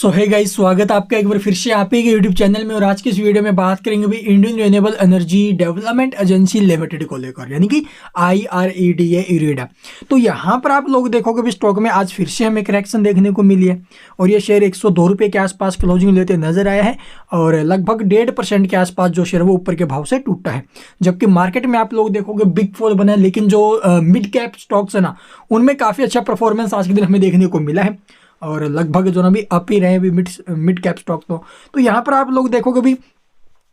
सो है गाइस, स्वागत है आपका एक बार फिर से आप ही के यूट्यूब चैनल में। और आज की इस वीडियो में बात करेंगे भी Indian renewable energy development agency limited को लेकर, यानी कि IREDA इरेडा। तो यहाँ पर आप लोग देखोगे भी स्टॉक में आज फिर से हमें करेक्शन देखने को मिली है और ये शेयर 102 रुपये के आसपास क्लोजिंग लेते नजर आया है और लगभग 1.5% के आसपास जो शेयर वो ऊपर के भाव से टूटा है। जबकि मार्केट में आप लोग देखोगे बिग फॉल बना है, लेकिन जो मिड कैप स्टॉक्स है ना, उनमें काफ़ी अच्छा परफॉर्मेंस आज के दिन हमें देखने को मिला है और लगभग जो ना भी अप ही रहे भी मिड कैप स्टॉक। तो यहाँ पर आप लोग देखोगे भी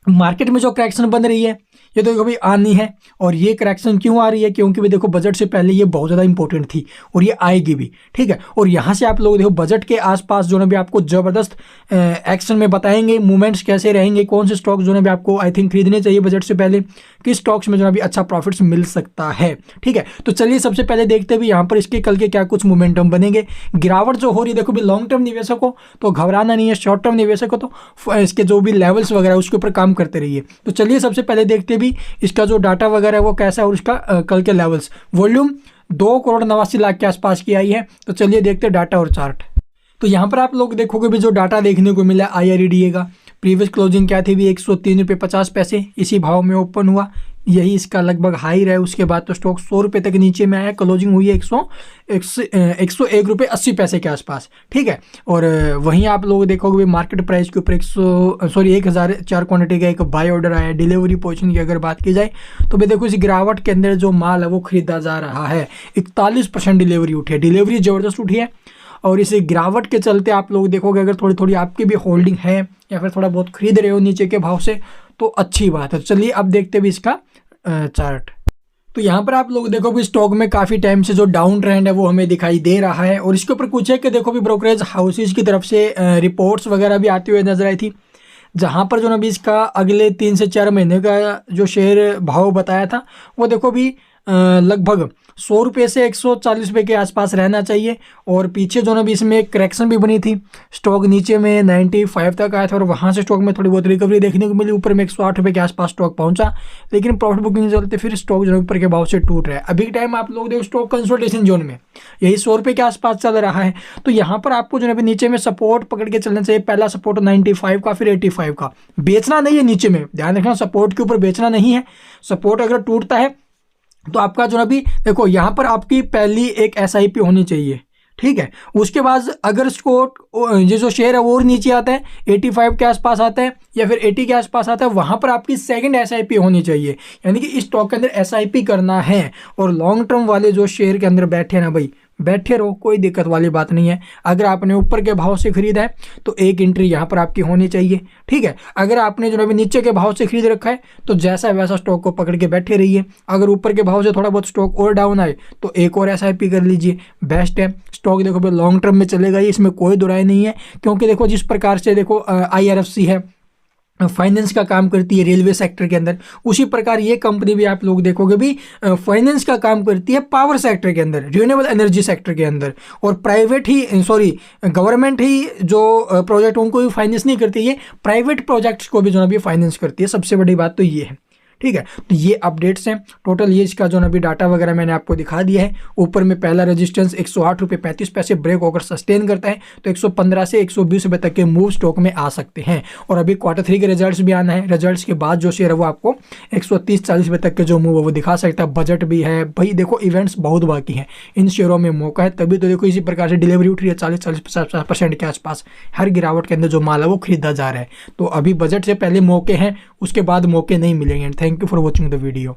मार्केट में जो करेक्शन बन रही है ये तो कभी आनी है। और ये करेक्शन क्यों आ रही है? क्योंकि भी देखो बजट से पहले ये बहुत ज़्यादा इंपॉर्टेंट थी और ये आएगी भी, ठीक है। और यहाँ से आप लोग देखो बजट के आसपास जो ना भी आपको ज़बरदस्त एक्शन में बताएंगे, मूवमेंट्स कैसे रहेंगे, कौन से स्टॉक्स जो ना भी आपको आई थिंक खरीदने चाहिए बजट से पहले, किस स्टॉक्स में जो ना भी अच्छा प्रॉफिट्स मिल सकता है, ठीक है। तो चलिए सबसे पहले देखते हैं भी यहाँ पर इसके कल के क्या कुछ मोमेंटम बनेंगे। गिरावट जो हो रही है देखो भी लॉन्ग टर्म निवेशकों तो घबराना नहीं है, शॉर्ट टर्म निवेशकों तो इसके जो भी लेवल्स वगैरह उसके ऊपर काम करते रहिए। तो चलिए सबसे पहले देखते भी इसका जो डाटा वगैरह है वो कैसा है और इसका कल के लेवल्स। वॉल्यूम 2,89,00,000 के आसपास की आई है। तो चलिए देखते हैं डाटा और चार्ट। तो यहाँ पर आप लोग देखोगे भी जो डाटा देखने को मिला IREDA का, प्रीवियस क्लोजिंग क्या थी भी 103.50 रुपये, इसी भाव में ओपन हुआ, यही इसका लगभग हाई रहा है। उसके बाद तो स्टॉक 100 रुपये तक नीचे में आया, क्लोजिंग हुई है 101 रुपये 80 पैसे के आसपास, ठीक है। और वहीं आप लोग देखोगे मार्केट प्राइस के ऊपर 1004 क्वांटिटी का एक बाय ऑर्डर आया है। डिलीवरी पोजीशन की अगर बात की जाए तो भाई देखो इस गिरावट के अंदर जो माल है वो खरीदा जा रहा है। 41% डिलीवरी उठी है, डिलीवरी ज़बरदस्त उठी है। और इस गिरावट के चलते आप लोग देखोगे अगर थोड़ी थोड़ी आपकी भी होल्डिंग है या फिर थोड़ा बहुत खरीद रहे हो नीचे के भाव से तो अच्छी बात है। चलिए अब देखते भी इसका चार्ट। तो यहाँ पर आप लोग देखो भी स्टॉक में काफ़ी टाइम से जो डाउन ट्रेंड है वो हमें दिखाई दे रहा है और इसके ऊपर कुछ है कि देखो भी ब्रोकरेज हाउसेज की तरफ से रिपोर्ट्स वगैरह भी आती हुई नजर आई थी, जहाँ पर जो ना भी इसका अगले 3 से 4 महीने का जो शेयर भाव बताया था वो देखो भी लगभग 100 रुपये से 140 रुपये के आसपास रहना चाहिए। और पीछे जो ना भी इसमें एक करेक्शन भी बनी थी, स्टॉक नीचे में 95 तक आया था और वहाँ से स्टॉक में थोड़ी बहुत रिकवरी देखने को मिली, ऊपर में 108 रुपये के आसपास स्टॉक पहुँचा, लेकिन प्रॉफिट बुकिंग चलते फिर स्टॉक जो ऊपर के भाव से टूट रहा है। अभी के टाइम आप लोग देखो स्टॉक कंसोलिडेशन जोन में यही 100 रुपये के आसपास चल रहा है। तो यहाँ पर आपको जो है नीचे में सपोर्ट पकड़ के चलना चाहिए। पहला सपोर्ट 95 का, फिर 85 का। बेचना नहीं है नीचे में, ध्यान रखना सपोर्ट के ऊपर बेचना नहीं है। सपोर्ट अगर टूटता है तो आपका जो ना भी देखो यहाँ पर आपकी पहली एक SIP होनी चाहिए, ठीक है। उसके बाद अगर इसको ये जो शेयर है वो और नीचे आता है 85 के आसपास आता है या फिर 80 के आसपास आता है, वहाँ पर आपकी सेकंड SIP होनी चाहिए। यानी कि इस स्टॉक के अंदर SIP करना है और लॉन्ग टर्म वाले जो शेयर के अंदर बैठे हैं ना भाई, बैठे रहो, कोई दिक्कत वाली बात नहीं है। अगर आपने ऊपर के भाव से खरीदा है तो एक एंट्री यहाँ पर आपकी होनी चाहिए, ठीक है। अगर आपने जो है नीचे के भाव से खरीद रखा है तो जैसा वैसा स्टॉक को पकड़ के बैठे रहिए। अगर ऊपर के भाव से थोड़ा बहुत स्टॉक और डाउन आए तो एक और SIP कर लीजिए, बेस्ट है। स्टॉक देखो भाई लॉन्ग टर्म में चलेगा ही, इसमें कोई दुराई नहीं है। क्योंकि देखो जिस प्रकार से देखो IRFC है, फाइनेंस का काम करती है रेलवे सेक्टर के अंदर, उसी प्रकार ये कंपनी भी आप लोग देखोगे भी फाइनेंस का काम करती है पावर सेक्टर के अंदर, रिन्यूएबल एनर्जी सेक्टर के अंदर। और गवर्नमेंट ही जो प्रोजेक्ट उनको भी फाइनेंस नहीं करती है, प्राइवेट प्रोजेक्ट्स को भी जो भी फाइनेंस करती है। सबसे बड़ी बात तो ये है, ठीक है। तो ये अपडेट्स हैं टोटल। ये इसका जो ना भी डाटा वगैरह मैंने आपको दिखा दिया है। ऊपर में पहला रेजिस्टेंस 108 रुपये 35 पैसे ब्रेक होकर सस्टेन करता है तो 115 से 120 रुपये तक के मूव स्टॉक में आ सकते हैं। और अभी Q3 के रिजल्ट्स भी आना है, रिजल्ट्स के बाद जो शेयर है वो आपको 130-40 रुपये तक के जो मूव है वो दिखा सकता है। बजट भी है भाई, देखो इवेंट्स बहुत बाकी हैं, इन शेयरों में मौका है। तभी तो देखो इसी प्रकार से डिलीवरी उठ रही है 40-50% के आसपास। हर गिरावट के अंदर जो माल है वो खरीदा जा रहा है। तो अभी बजट से पहले मौके हैं, उसके बाद मौके नहीं मिलेंगे। Thank you for watching the video.